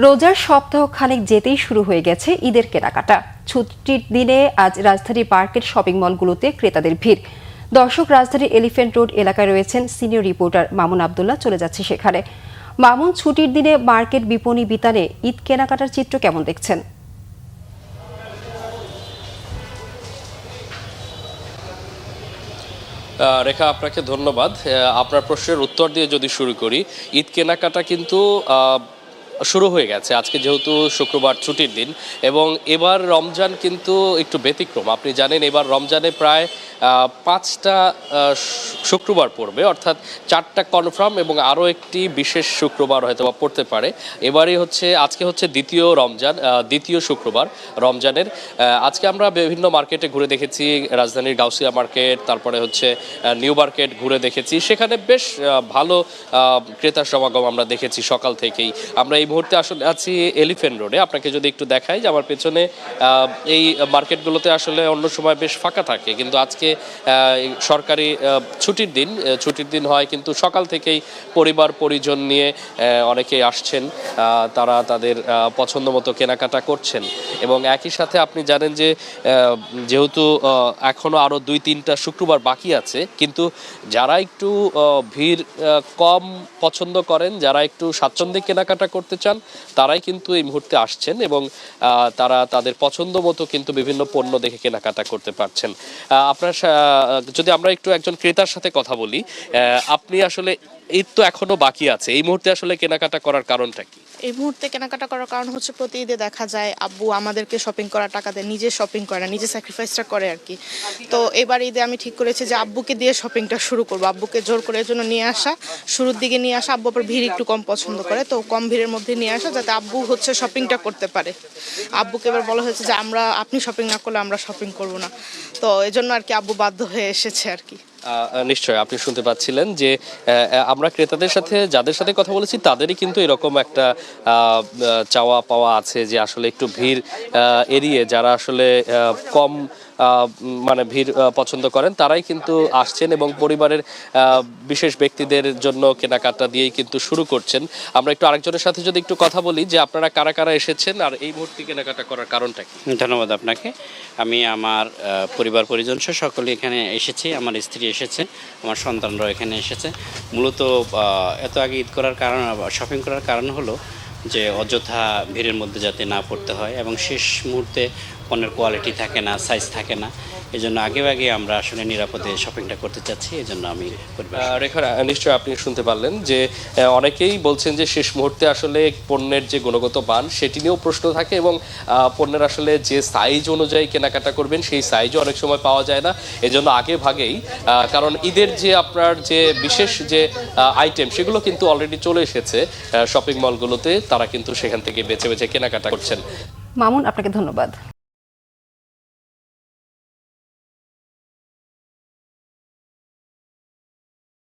রোজার সপ্তাহ খানেক যেতেই শুরু হয়ে গেছে ঈদের কেনাকাটা। ছুটির দিনে আজ রাজধানীর মার্কেট শপিং মলগুলোতে ক্রেতাদের ভিড়। দর্শক, রাজধানীর এলিফ্যান্ট রোড এলাকায় রয়েছেন সিনিয়র রিপোর্টার মামুন আবদুল্লাহ, চলে যাচ্ছে সেখানে। মামুন, ছুটির দিনে মার্কেট বিপণী বিতানে ঈদ কেনাকাটার চিত্র কেমন দেখছেন? রেখা, আপনাকে ধন্যবাদ। আপনার প্রশ্নের উত্তর দিয়ে যদি শুরু করি, ঈদ কেনাকাটা কিন্তু শুরু হয়ে গেছে। আজকে যেহেতু শুক্রবার ছুটির দিন এবং এবার রমজান কিন্তু একটু ব্যতিক্রম। আপনি জানেন এবার রমজানে প্রায় 5টা শুক্রবার পড়বে, অর্থাৎ 4টা কনফার্ম এবং আরও একটি বিশেষ শুক্রবার হয়তো বা পড়তে পারে। এবারই আজকে হচ্ছে দ্বিতীয় শুক্রবার রমজানের। আজকে আমরা বিভিন্ন মার্কেটে ঘুরে দেখেছি, রাজধানীর গাউসিয়া মার্কেট, তারপরে হচ্ছে নিউ মার্কেট ঘুরে দেখেছি। সেখানে বেশ ভালো ক্রেতার সমাগম আমরা দেখেছি সকাল থেকেই। আমরা এই মুহূর্তে আসলে আছি এলিফ্যান্ট রোডে। আপনাকে যদি একটু দেখাই যে আমার পেছনে এই মার্কেটগুলোতে আসলে অন্য সময় বেশ ফাঁকা থাকে, কিন্তু আজকে সরকারি ছুটির দিন হয়, কিন্তু সকাল থেকেই পরিবার পরিজন নিয়ে অনেকেই আসছেন। তারা তাদের পছন্দ মতো কেনাকাটা করছেন এবং একই সাথে আপনি জানেন যে যেহেতু এখনো আরও 2-3টা শুক্রবার বাকি আছে, কিন্তু যারা একটু ভিড় কম পছন্দ করেন, যারা একটু স্বাচ্ছন্দ্যে কেনাকাটা করতে চান, তারাই কিন্তু এই মুহূর্তে আসছেন এবং তারা তাদের পছন্দ মতো কিন্তু বিভিন্ন পণ্য দেখে কেনাকাটা করতে পারছেন। আপনার যদি আমরা একটু একজন ক্রেতার সাথে কথা বলি, আপনি আসলে ঈদ তো এখনো বাকি আছে, এই মুহূর্তে আসলে কেনাকাটা করার কারণটা কি? এই মুহূর্তে কেনাকাটা করার কারণ হচ্ছে, প্রতি ঈদে দেখা যায় আব্বু আমাদেরকে শপিং করার টাকা দেয়, নিজে শপিং করে না, নিজে স্যাক্রিফাইসটা করে আর কি। তো এবার ঈদে আমি ঠিক করেছি যে আব্বুকে দিয়ে শপিংটা শুরু করবো। আব্বুকে জোর করে এর জন্য নিয়ে আসা, শুরুর দিকে নিয়ে আসা। আব্বু আবার ভিড় একটু কম পছন্দ করে, তো কম ভিড়ের মধ্যে নিয়ে আসা যাতে আব্বু হচ্ছে শপিংটা করতে পারে। আব্বুকে এবার বলা হয়েছে যে আপনি শপিং না করলে আমরা শপিং করবো না, তো এই জন্য আর কি আব্বু বাধ্য হয়ে এসেছে আর কি। নিশ্চয়ই আপনি শুনতে পাচ্ছিলেন যে আমরা ক্রেতাদের সাথে যাদের সাথে কথা বলেছি তাদেরই কিন্তু এরকম একটা চাওয়া পাওয়া আছে যে আসলে একটু ভিড় এড়িয়ে যারা আসলে কম মানে ভিড় পছন্দ করেন তারাই কিন্তু আসছেন এবং পরিবারের বিশেষ ব্যক্তিদের জন্য কেনাকাটা দিয়েই কিন্তু শুরু করছেন। আমরা একটু আরেকজনের সাথে যদি একটু কথা বলি যে আপনারা কারা কারা এসেছেন আর এই মুহূর্তে কেনাকাটা করার কারণটা কি? ধন্যবাদ আপনাকে। আমি আমার পরিবার পরিজন সহ সকলে এখানে এসেছি। আমার স্ত্রী এসেছে, আমার সন্তানরাও এখানে এসেছে। মূলত এত আগে ঈদ করার কারণ, শপিং করার কারণ হলো যে অযথা ভিড়ের মধ্যে যাতে না পড়তে হয় এবং শেষ মুহূর্তে পণ্যের কোয়ালিটি থাকে না, সাইজ থাকে না। এই জন্য আগে আমরা আসলে নিরাপদে শপিংটা করতে চাচ্ছি। এই জন্য আমি রেখা, নিশ্চয়ই আপনি শুনতে পারলেন যে অনেকেই বলছেন যে শেষ মুহূর্তে আসলে পণ্যের যে গুণগত মান সেটি নিয়েও প্রশ্ন থাকে এবং পণ্যের আসলে যে সাইজ অনুযায়ী কেনাকাটা করবেন সেই সাইজও অনেক সময় পাওয়া যায় না। এজন্য আগে ভাগেই, কারণ ঈদের যে আপনার যে বিশেষ যে আইটেম সেগুলো কিন্তু অলরেডি চলে এসেছে শপিং মলগুলোতে, তারা কিন্তু সেখান থেকে বেছে বেছে কেনাকাটা করছেন। মামুন, আপনাকে ধন্যবাদ।